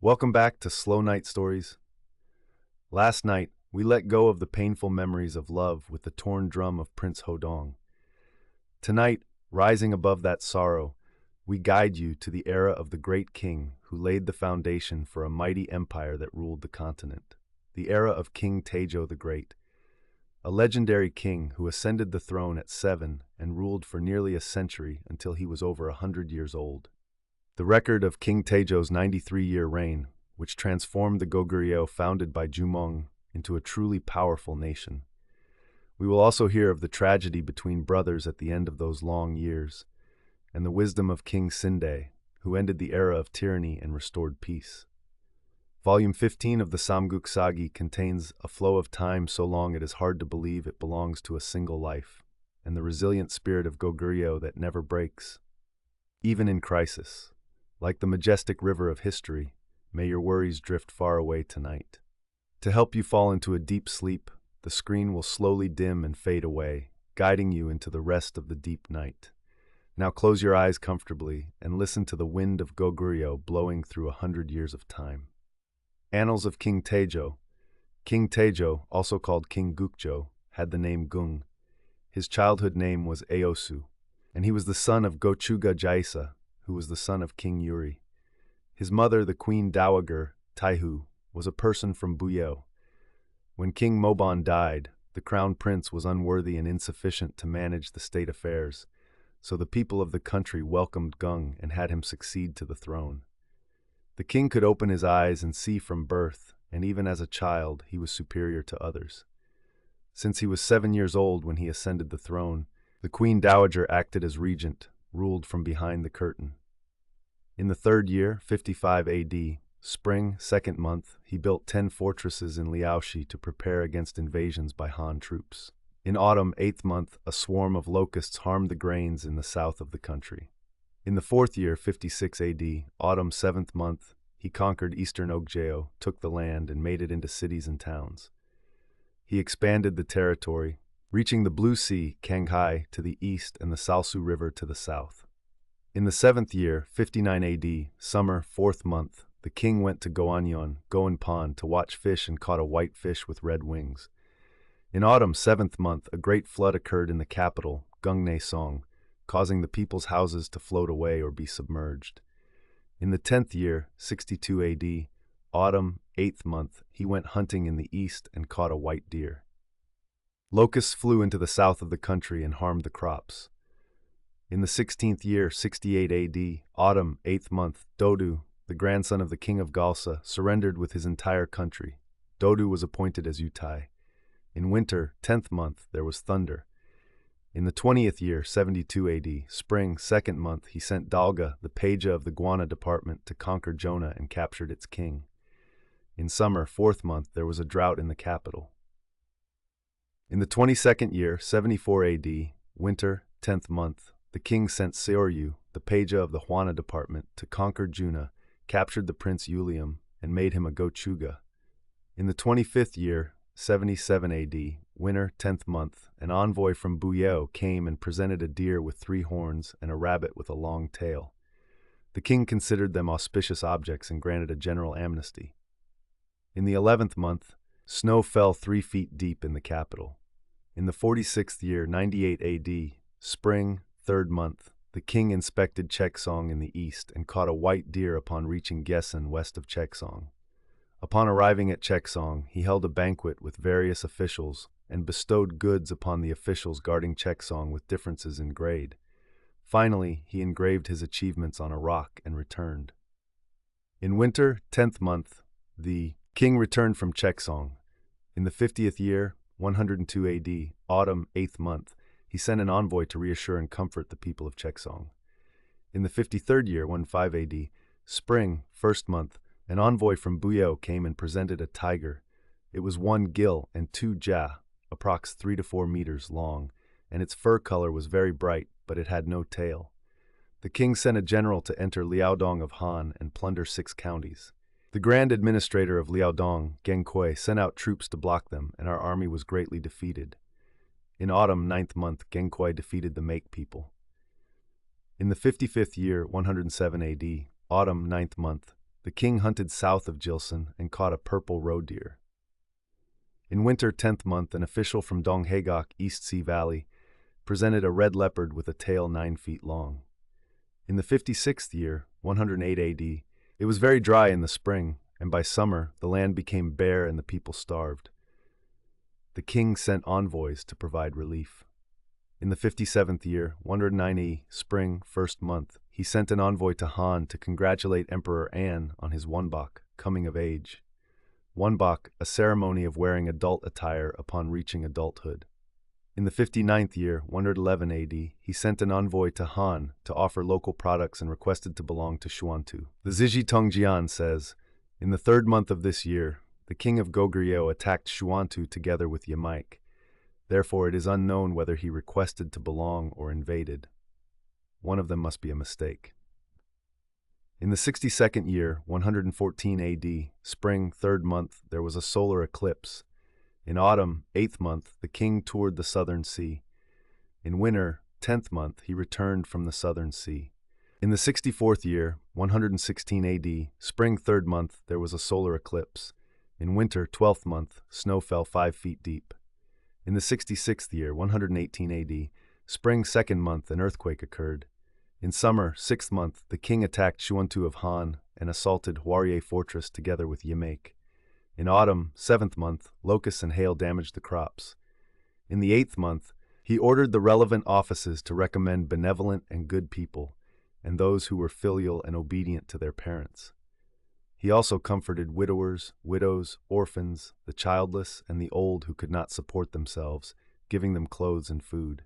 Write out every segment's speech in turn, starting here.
Welcome back to Slow Night Stories. Last night, we let go of the painful memories of love with the torn drum of Prince Hodong. Tonight, rising above that sorrow, we guide you to the era of the great king who laid the foundation for a mighty empire that ruled the continent. The era of King Taejo the Great, a legendary king who ascended the throne at 7 and ruled for nearly a century until he was over 100 years old. The record of King Taejo's 93-year reign, which transformed the Goguryeo founded by Jumong into a truly powerful nation. We will also hear of the tragedy between brothers at the end of those long years, and the wisdom of King Sindae, who ended the era of tyranny and restored peace. Volume 15 of the Samguk Sagi contains a flow of time so long it is hard to believe it belongs to a single life, and the resilient spirit of Goguryeo that never breaks, even in crisis. Like the majestic river of history, may your worries drift far away tonight. To help you fall into a deep sleep, the screen will slowly dim and fade away, guiding you into the rest of the deep night. Now close your eyes comfortably and listen to the wind of Goguryeo blowing through 100 years of time. Annals of King Taejo. King Taejo, also called King Gukjo, had the name Gung. His childhood name was Aosu, and he was the son of Gochuga Jaisa, who was the son of King Yuri. His mother, the Queen Dowager, Taihu, was a person from Buyeo. When King Mobon died, the crown prince was unworthy and insufficient to manage the state affairs, so the people of the country welcomed Gung and had him succeed to the throne. The king could open his eyes and see from birth, and even as a child, he was superior to others. Since he was 7 years old when he ascended the throne, the Queen Dowager acted as regent, ruled from behind the curtain. In the third year, 55 AD, spring, 2nd month, he built 10 fortresses in Liaoshi to prepare against invasions by Han troops. In autumn, 8th month, a swarm of locusts harmed the grains in the south of the country. In the 4th year, 56 AD, autumn, 7th month, he conquered eastern Goguryeo, took the land, and made it into cities and towns. He expanded the territory, reaching the Blue Sea, Kanghai, to the east and the Salsu River to the south. In the 7th year, 59 AD, summer, 4th month, the king went to Goanyeon, Goan Pond, to watch fish and caught a white fish with red wings. In autumn, 7th month, a great flood occurred in the capital, Gungne Song, causing the people's houses to float away or be submerged. In the 10th year, 62 AD, autumn, 8th month, he went hunting in the east and caught a white deer. Locusts flew into the south of the country and harmed the crops. In the 16th year, 68 AD, autumn, 8th month, Dodu, the grandson of the king of Galsa, surrendered with his entire country. Dodu was appointed as Utai. In winter, 10th month, there was thunder. In the 20th year, 72 AD, spring, 2nd month, he sent Dalga, the Paja of the Guana department, to conquer Jonah and captured its king. In summer, 4th month, there was a drought in the capital. In the 22nd year, 74 AD, winter, 10th month, the king sent Seoryu, the Paja of the Huana department, to conquer Juna, captured the prince Ulium, and made him a Gochuga. In the 25th year, 77 AD, winter, 10th month, an envoy from Buyeo came and presented a deer with 3 horns and a rabbit with a long tail. The king considered them auspicious objects and granted a general amnesty. In the 11th month, snow fell 3 feet deep in the capital. In the 46th year, 98 AD, spring, 3rd month, the king inspected Cheksong in the east and caught a white deer upon reaching Gyesan west of Cheksong. Upon arriving at Cheksong, he held a banquet with various officials and bestowed goods upon the officials guarding Cheksong with differences in grade. Finally, he engraved his achievements on a rock and returned. In winter, 10th month, the king returned from Cheksong. In the 50th year, 102 AD, autumn, 8th month, he sent an envoy to reassure and comfort the people of Cheksong. In the 53rd year, 15 AD, spring, 1st month, an envoy from Buyeo came and presented a tiger. It was 1 gil and 2 ja, approx 3 to 4 meters long, and its fur color was very bright, but it had no tail. The king sent a general to enter Liaodong of Han and plunder 6 counties. The grand administrator of Liaodong, Geng Kui, sent out troops to block them, and our army was greatly defeated. In autumn, 9th month, Geng Kui defeated the Make people. In the 55th year, 107 AD, autumn, 9th month, the king hunted south of Jilsan and caught a purple roe deer. In winter 10th month, an official from Donghagok, East Sea Valley, presented a red leopard with a tail 9 feet long. In the 56th year, 108 AD, it was very dry in the spring, and by summer the land became bare and the people starved. The king sent envoys to provide relief. In the 57th year, 109 AD, spring, 1st month, he sent an envoy to Han to congratulate Emperor An on his Wonbok, coming of age. Wonbok, a ceremony of wearing adult attire upon reaching adulthood. In the 59th year, 111 AD, he sent an envoy to Han to offer local products and requested to belong to Xuantu. The Ziji Tongjian says, in the 3rd month of this year, the king of Goguryeo attacked Xuantu together with Yamaik. Therefore, it is unknown whether he requested to belong or invaded. One of them must be a mistake. In the 62nd year, 114 AD, spring, 3rd month, there was a solar eclipse. In autumn, 8th month, the king toured the southern sea. In winter, 10th month, he returned from the southern sea. In the 64th year, 116 AD, spring, 3rd month, there was a solar eclipse. In winter, 12th month, snow fell 5 feet deep. In the 66th year, 118 AD, spring, 2nd month, an earthquake occurred. In summer, 6th month, the king attacked Xuantu of Han and assaulted Goguryeo fortress together with Yamaik. In autumn, 7th month, locusts and hail damaged the crops. In the 8th month, he ordered the relevant offices to recommend benevolent and good people, and those who were filial and obedient to their parents. He also comforted widowers, widows, orphans, the childless, and the old who could not support themselves, giving them clothes and food.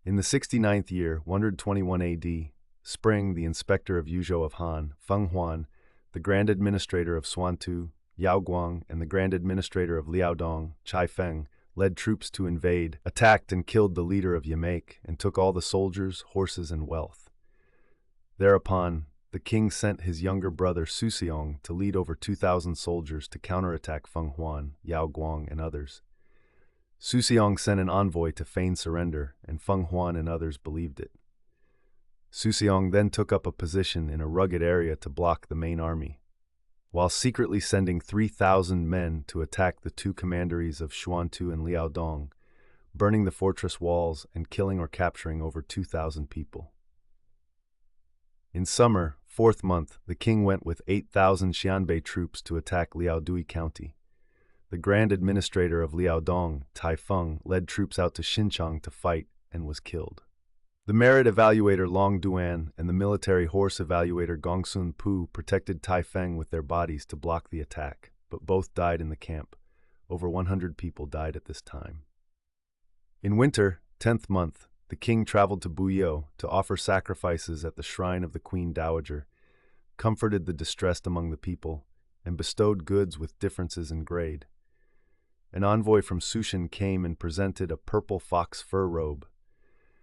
In the 69th year, 121 AD, spring, the inspector of Yuzhou of Han, Feng Huan, the grand administrator of Xuantu, Yao Guang, and the grand administrator of Liaodong, Chai Feng, led troops to invade, attacked and killed the leader of Yamaik, and took all the soldiers, horses, and wealth. Thereupon, the king sent his younger brother Suseong to lead over 2,000 soldiers to counterattack Feng Huan, Yao Guang, and others. Suseong sent an envoy to feign surrender, and Feng Huan and others believed it. Suseong then took up a position in a rugged area to block the main army, while secretly sending 3,000 men to attack the 2 commanderies of Xuantu and Liaodong, burning the fortress walls and killing or capturing over 2,000 people. In summer, 4th month, the king went with 8,000 Xianbei troops to attack Liaodui County. The grand administrator of Liaodong, Tai Feng, led troops out to Xinchang to fight and was killed. The merit evaluator Long Duan and the military horse evaluator Gongsun Pu protected Tai Feng with their bodies to block the attack, but both died in the camp. Over 100 people died at this time. In winter, 10th month, the king traveled to Buyeo to offer sacrifices at the shrine of the Queen Dowager, comforted the distressed among the people, and bestowed goods with differences in grade. An envoy from Sushan came and presented a purple fox fur robe,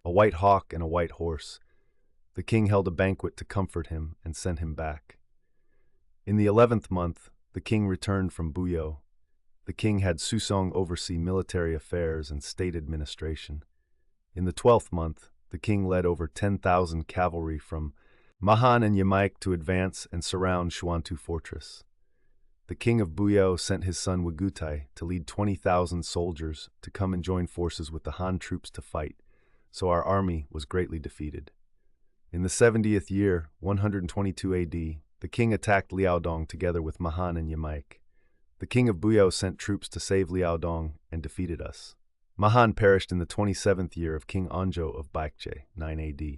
a white hawk, and a white horse. The king held a banquet to comfort him and sent him back. In the 11th month, the king returned from Buyeo. The king had Susong oversee military affairs and state administration. In the 12th month, the king led over 10,000 cavalry from Mahan and Yamaik to advance and surround Xuantu fortress. The king of Buyeo sent his son Wagutai to lead 20,000 soldiers to come and join forces with the Han troops to fight, so our army was greatly defeated. In the 70th year, 122 AD, the king attacked Liaodong together with Mahan and Yamaik. The king of Buyeo sent troops to save Liaodong and defeated us. Mahan perished in the 27th year of King Anjo of Baekje, 9 AD.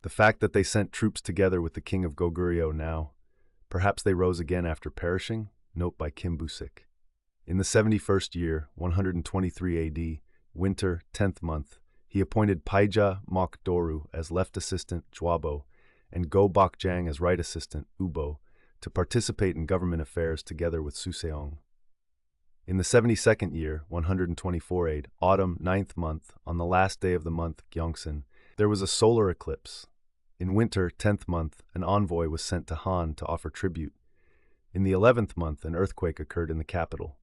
The fact that they sent troops together with the king of Goguryeo now, perhaps they rose again after perishing, note by Kim Busik. In the 71st year, 123 AD, winter, 10th month, he appointed Paija Mokdoru as left assistant, Juabo, and Go Bokjang as right assistant, Ubo, to participate in government affairs together with Suseong. In the 72nd year, 124 AD, autumn, 9th month, on the last day of the month, Gyeongsin, there was a solar eclipse. In winter, 10th month, an envoy was sent to Han to offer tribute. In the 11th month, an earthquake occurred in the capital.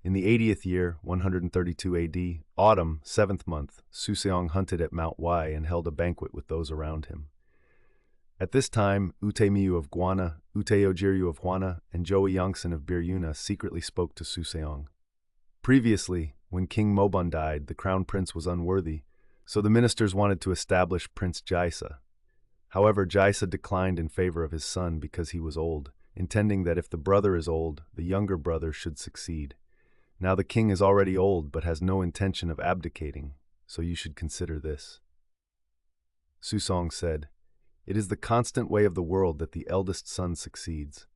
In the 80th year, 132 AD, autumn, 7th month, Suseong hunted at Mount Y and held a banquet with those around him. At this time, Utemiyu of Guana, Uteojiryu of Huana, and Joey Yongsan of Biryuna secretly spoke to Suseong. Previously, when King Mobun died, the crown prince was unworthy, so the ministers wanted to establish Prince Jaisa. However, Jaisa declined in favor of his son because he was old, intending that if the brother is old, the younger brother should succeed. Now the king is already old but has no intention of abdicating, so you should consider this. Susong said, "It is the constant way of the world that the eldest son succeeds.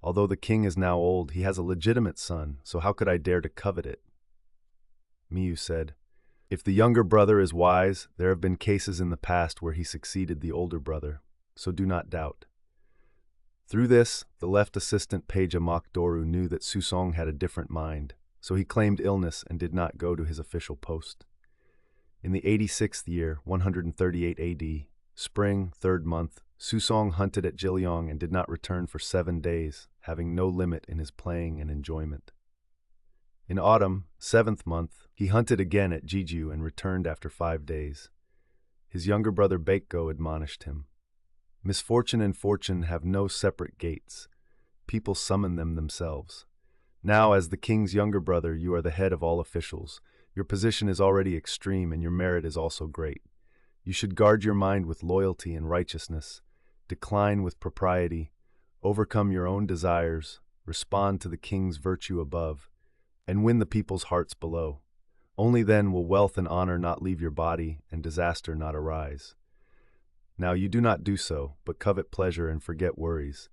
Although the king is now old, he has a legitimate son, so how could I dare to covet it?" Miyu said, "If the younger brother is wise, there have been cases in the past where he succeeded the older brother, so do not doubt." Through this, the left assistant page Amakdoru knew that Susong had a different mind, so he claimed illness and did not go to his official post. In the 86th year, 138 AD, spring, 3rd month, Susong hunted at Jiliong and did not return for 7 days, having no limit in his playing and enjoyment. In autumn, 7th month, he hunted again at Jeju and returned after 5 days. His younger brother Baekgo admonished him, "Misfortune and fortune have no separate gates. People summon them themselves. Now, as the king's younger brother, you are the head of all officials. Your position is already extreme and your merit is also great. You should guard your mind with loyalty and righteousness, decline with propriety, overcome your own desires, respond to the king's virtue above, and win the people's hearts below. Only then will wealth and honor not leave your body and disaster not arise. Now you do not do so, but covet pleasure and forget worries.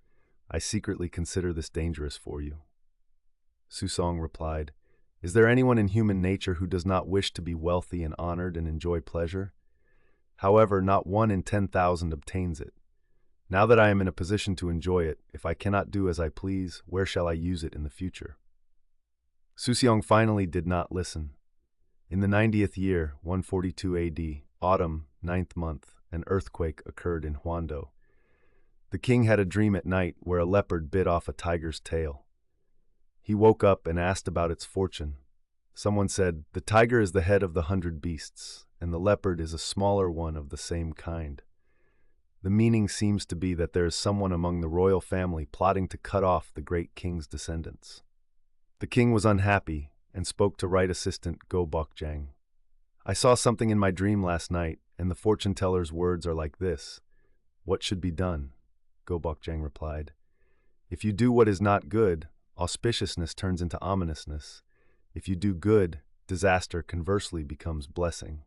I secretly consider this dangerous for you." Susong replied, "Is there anyone in human nature who does not wish to be wealthy and honored and enjoy pleasure? However, not 1 in 10,000 obtains it. Now that I am in a position to enjoy it, if I cannot do as I please, where shall I use it in the future?" Suseong finally did not listen. In the 90th year, 142 AD, autumn, 9th month, an earthquake occurred in Hwando. The king had a dream at night where a leopard bit off a tiger's tail. He woke up and asked about its fortune. Someone said, "The tiger is the head of the 100 beasts, and the leopard is a smaller one of the same kind." The meaning seems to be that there is someone among the royal family plotting to cut off the great king's descendants. The king was unhappy and spoke to right assistant Go Bokjang. "I saw something in my dream last night, and the fortune teller's words are like this. What should be done?" Go Bokjang replied, "If you do what is not good, auspiciousness turns into ominousness. If you do good, disaster conversely becomes blessing.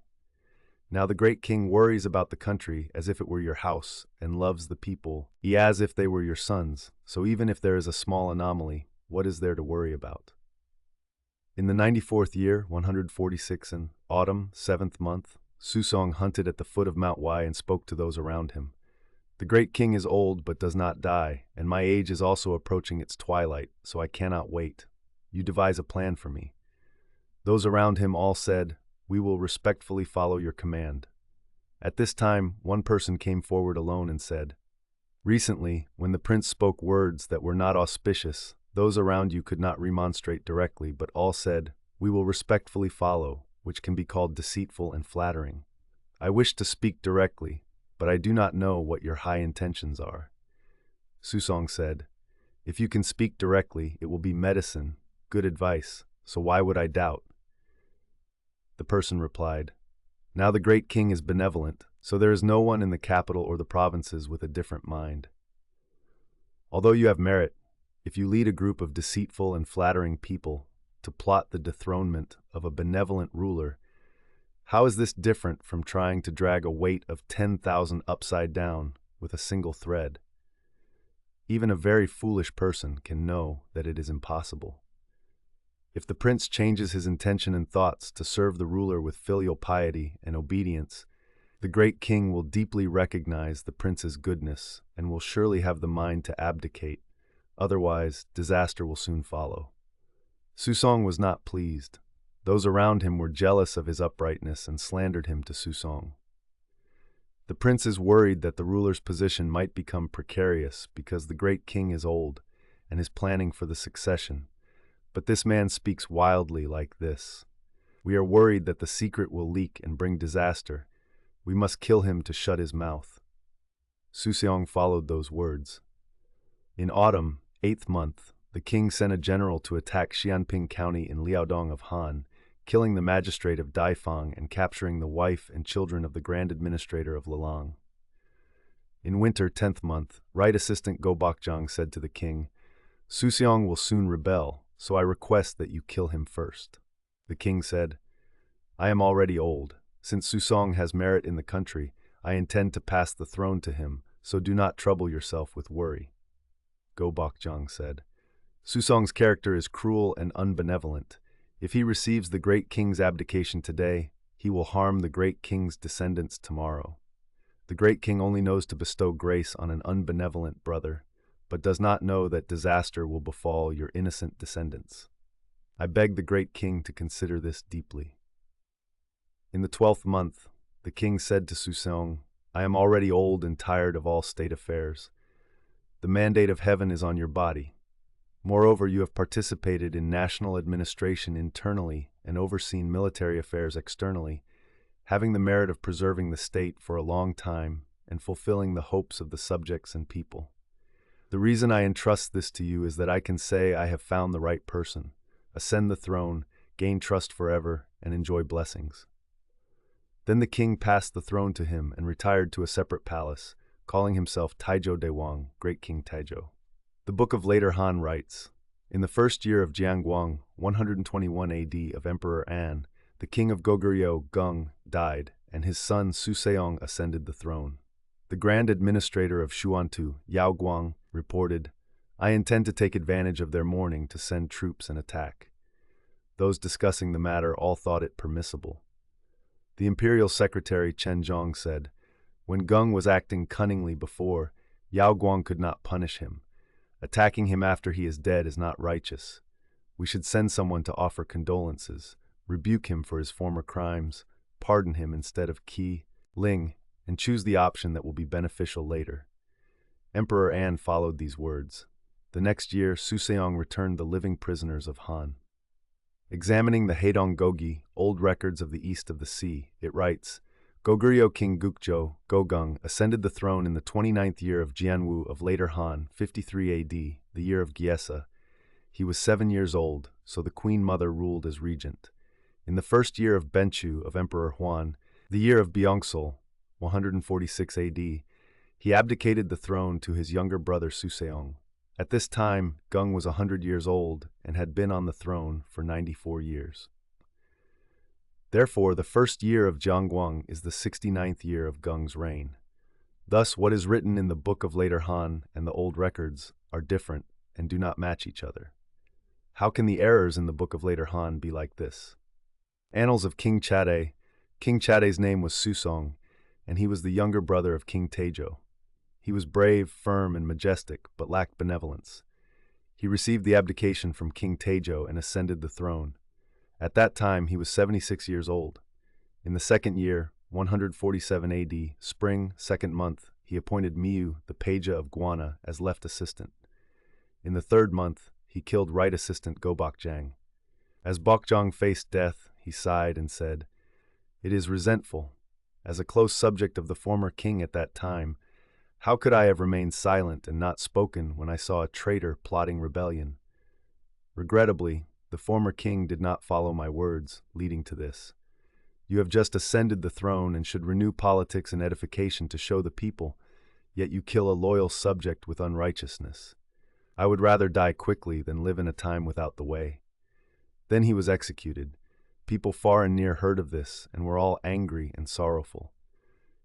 Now the great king worries about the country as if it were your house and loves the people as if they were your sons, so even if there is a small anomaly, what is there to worry about?" In the 94th year, 146 in autumn, 7th month, Susong hunted at the foot of Mount Y and spoke to those around him. "The great king is old but does not die, and my age is also approaching its twilight, so I cannot wait. You devise a plan for me." Those around him all said, "We will respectfully follow your command." At this time, one person came forward alone and said, "Recently, when the prince spoke words that were not auspicious, those around you could not remonstrate directly, but all said, 'We will respectfully follow,' which can be called deceitful and flattering. I wish to speak directly, but I do not know what your high intentions are." Susong said, "If you can speak directly, it will be medicine, good advice, so why would I doubt?" The person replied, "Now the great king is benevolent, so there is no one in the capital or the provinces with a different mind. Although you have merit, if you lead a group of deceitful and flattering people to plot the dethronement of a benevolent ruler, how is this different from trying to drag a weight of 10,000 upside down with a single thread? Even a very foolish person can know that it is impossible. If the prince changes his intention and thoughts to serve the ruler with filial piety and obedience, the great king will deeply recognize the prince's goodness and will surely have the mind to abdicate. Otherwise, disaster will soon follow." Susong was not pleased. Those around him were jealous of his uprightness and slandered him to Susong. The prince is worried that the ruler's position might become precarious because the great king is old and is planning for the succession. But this man speaks wildly like this. "We are worried that the secret will leak and bring disaster. We must kill him to shut his mouth." Suseong followed those words. In autumn, 8th month, the king sent a general to attack Xianping County in Liaodong of Han, killing the magistrate of Daifang and capturing the wife and children of the grand administrator of Lelang. In winter, 10th month, Right Assistant Go Bokjang said to the king, Suseong will soon rebel, so I request that you kill him first. The king said, I am already old. Since Suseong has merit in the country, I intend to pass the throne to him, so do not trouble yourself with worry. Go Bokjang said, Suseong's character is cruel and unbenevolent. If he receives the great king's abdication today, he will harm the great king's descendants tomorrow. The great king only knows to bestow grace on an unbenevolent brother, but does not know that disaster will befall your innocent descendants. I beg the great king to consider this deeply. In the 12th month, the king said to Suseong, I am already old and tired of all state affairs. The mandate of heaven is on your body. Moreover, you have participated in national administration internally and overseen military affairs externally, having the merit of preserving the state for a long time and fulfilling the hopes of the subjects and people. The reason I entrust this to you is that I can say I have found the right person, ascend the throne, gain trust forever, and enjoy blessings. Then the king passed the throne to him and retired to a separate palace, calling himself Taejo Dewang, Great King Taejo. The Book of Later Han writes, in the first year of Jianguang, 121 AD of Emperor An, the king of Goguryeo, Gung, died, and his son Suseong ascended the throne. The grand administrator of Shuantu, Yao Guang, reported, I intend to take advantage of their mourning to send troops and attack. Those discussing the matter all thought it permissible. The imperial secretary Chen Zhong said, when Gung was acting cunningly before, Yao Guang could not punish him. Attacking him after he is dead is not righteous. We should send someone to offer condolences, rebuke him for his former crimes, pardon him instead of Qi, Ling, and choose the option that will be beneficial later. Emperor An followed these words. The next year, Suseong returned the living prisoners of Han. Examining the Haedong Gogi, old records of the east of the sea, it writes, Goguryeo King Gukjo, Gogung, ascended the throne in the 29th year of Jianwu of later Han, 53 AD, the year of Gyesa. He was 7 years old, so the queen mother ruled as regent. In the first year of Benchu of Emperor Huan, the year of Byongsul, 146 AD, he abdicated the throne to his younger brother Suseong. At this time, Gung was 100 years old and had been on the throne for 94 years. Therefore, the first year of Jianguang is the 69th year of Gung's reign. Thus, what is written in the Book of Later Han and the old records are different and do not match each other. How can the errors in the Book of Later Han be like this? Annals of King Chadae. King Chadae's name was Susong, and he was the younger brother of King Taejo. He was brave, firm, and majestic, but lacked benevolence. He received the abdication from King Taejo and ascended the throne. At that time, he was 76 years old. In the second year, 147 AD, spring, 2nd month, he appointed Miu, the page of Guana, as left assistant. In the 3rd month, he killed right assistant Go Bokjang. As Bokjang faced death, he sighed and said, It is resentful. As a close subject of the former king at that time, how could I have remained silent and not spoken when I saw a traitor plotting rebellion? Regrettably, the former king did not follow my words, leading to this. You have just ascended the throne and should renew politics and edification to show the people, yet you kill a loyal subject with unrighteousness. I would rather die quickly than live in a time without the way. Then he was executed. People far and near heard of this and were all angry and sorrowful.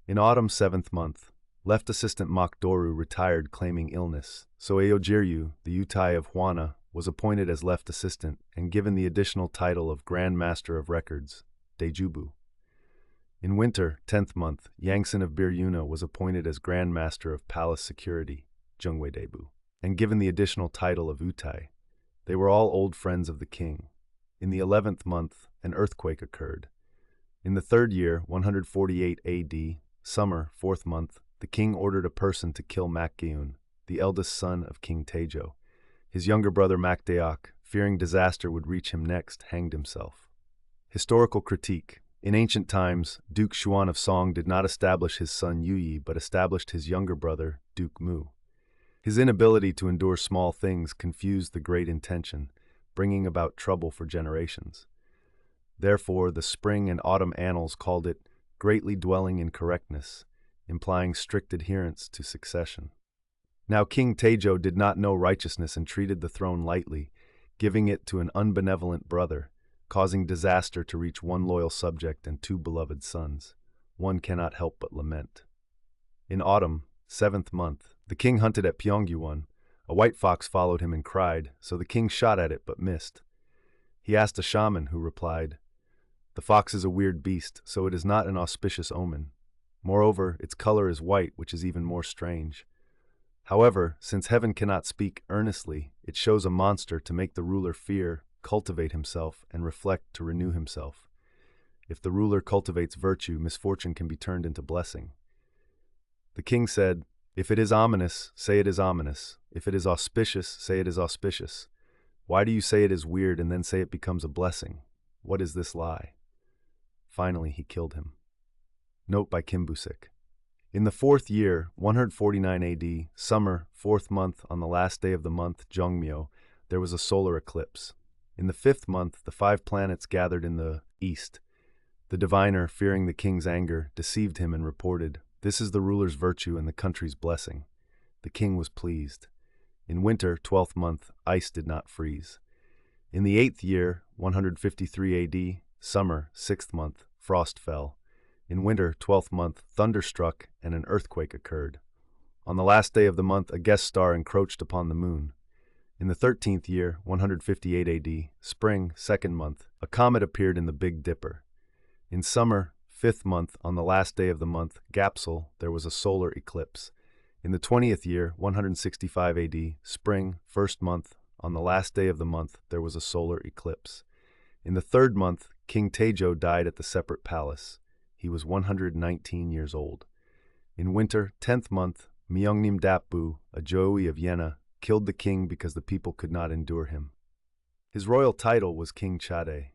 In autumn 7th month, left assistant Mokdoru retired claiming illness, so Aojiryu, the Utai of Hwana, was appointed as left assistant and given the additional title of Grand Master of Records, Daejubu. In winter, 10th month, Yangsan of Biryuna was appointed as Grand Master of Palace Security, Jungwei-debu, and given the additional title of Utai. They were all old friends of the king. In the 11th month, an earthquake occurred. In the 3rd year, 148 AD, summer, 4th month, the king ordered a person to kill Makgeun, the eldest son of King Taejo. His younger brother Makdeok, fearing disaster would reach him next, hanged himself. Historical critique. In ancient times, Duke Xuan of Song did not establish his son Yuyi but established his younger brother, Duke Mu. His inability to endure small things confused the great intention, bringing about trouble for generations. Therefore, the spring and autumn annals called it greatly dwelling in correctness, implying strict adherence to succession. Now King Taejo did not know righteousness and treated the throne lightly, giving it to an unbenevolent brother, causing disaster to reach one loyal subject and two beloved sons. One cannot help but lament. In autumn, 7th month, the king hunted at Pyeongyuan. A white fox followed him and cried, so the king shot at it but missed. He asked a shaman, who replied, "The fox is a weird beast, so it is not an auspicious omen. Moreover, its color is white, which is even more strange. However, since heaven cannot speak earnestly, it shows a monster to make the ruler fear, cultivate himself, and reflect to renew himself. If the ruler cultivates virtue, misfortune can be turned into blessing." The king said, "If it is ominous, say it is ominous. If it is auspicious, say it is auspicious. Why do you say it is weird and then say it becomes a blessing? What is this lie?" Finally, he killed him. Note by Kim Busik. In the 4th year, 149 AD, summer, 4th month, on the last day of the month, Jeongmyo, there was a solar eclipse. In the 5th month, the 5 planets gathered in the east. The diviner, fearing the king's anger, deceived him and reported, "This is the ruler's virtue and the country's blessing." The king was pleased. In winter, 12th month, ice did not freeze. In the 8th year, 153 AD, summer, 6th month, frost fell. In winter, 12th month, thunder struck and an earthquake occurred. On the last day of the month, a guest star encroached upon the moon. In the 13th year, 158 AD, spring, 2nd month, a comet appeared in the Big Dipper. In summer, 5th month, on the last day of the month, Gapsul, there was a solar eclipse. In the 20th year, 165 AD, spring, 1st month, on the last day of the month, there was a solar eclipse. In the 3rd month, King Taejo died at the separate palace. He was 119 years old. In winter, 10th month, Myeongnim Dapbu, a Joey of Yenna, killed the king because the people could not endure him. His royal title was King Chadae.